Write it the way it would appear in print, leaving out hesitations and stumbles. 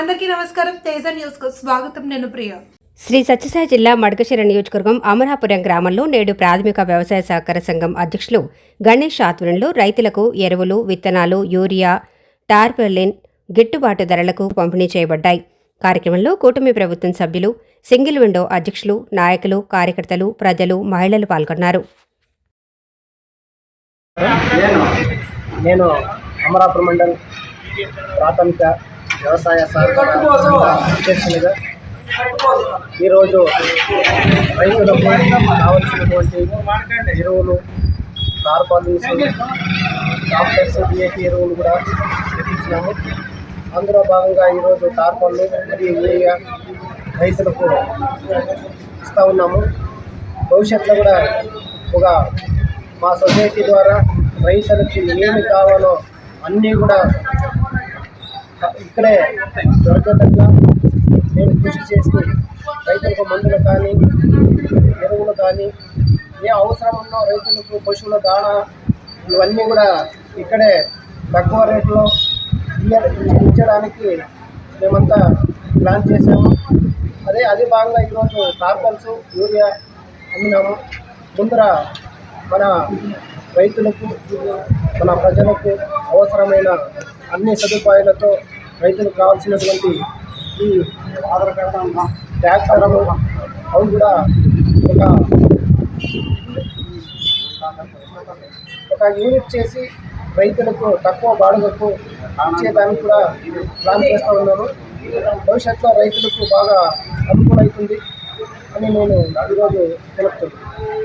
అందరికీ నమస్కారం. తేజ న్యూస్ కు స్వాగతం. నేను ప్రియ. శ్రీ సత్యసాయి జిల్లా మడకశిర నియోజకవర్గం అమరాపురం గ్రామంలో నేడు ప్రాథమిక వ్యవసాయ సహకార సంఘం అధ్యక్షులు గణేష్ ఆధ్వర్యంలో రైతులకు ఎరువులు, విత్తనాలు, యూరియా, టార్పాలిన్ గిట్టుబాటు ధరలకు పంపిణీ చేయబడ్డాయి. కార్యక్రమంలో కూటమి ప్రభుత్వం సభ్యులు, సింగిల్ విండో అధ్యక్షులు, నాయకులు, కార్యకర్తలు, ప్రజలు, మహిళలు పాల్గొన్నారు. నేను అమరాపురం మండల్ ప్రాథమిక వ్యవసాయ సహకార అధ్యక్షునిగా ఈరోజు రైతులకు కావలసినటువంటి ఎరువులు, టార్పాలిన్స్, కాంప్లెక్స్ డిఏపి ఎరువులు కూడా తెప్పించినాము. అందులో భాగంగా ఈరోజు టార్పాలు మరియు యూరియా రైతులకు ఇస్తూ ఉన్నాము. భవిష్యత్తులో కూడా ఒక మా సొసైటీ ద్వారా రైతులకి ఏమి కావాలో అన్నీ కూడా ఇక్కడే దొరికేటట్లా నేను కృషి చేసి రైతులకు మందులు కానీ, ఎరువులు కానీ, ఏ అవసరం ఉన్నో రైతులకు పశువుల దాణా ఇవన్నీ కూడా ఇక్కడే తక్కువ రేట్లో ఇచ్చడానికి మేమంతా ప్లాన్ చేసాము. అది భాగంగా ఈరోజు టార్పల్స్, యూరియా అమ్మినాము. ముందర మన రైతులకు, మన ప్రజలకు అవసరమైన అన్ని సదుపాయాలతో రైతులకు కావాల్సినటువంటి ఈ ట్రాక్టర్లు అవి కూడా ఒక యూనిట్ చేసి రైతులకు తక్కువ బాడుగకు ఇచ్చేదానికి కూడా ప్లాన్ చేస్తూ ఉన్నాము. భవిష్యత్తులో రైతులకు బాగా అనుకూలవుతుంది అని నేను ఈరోజు తెలుపుతున్నాను.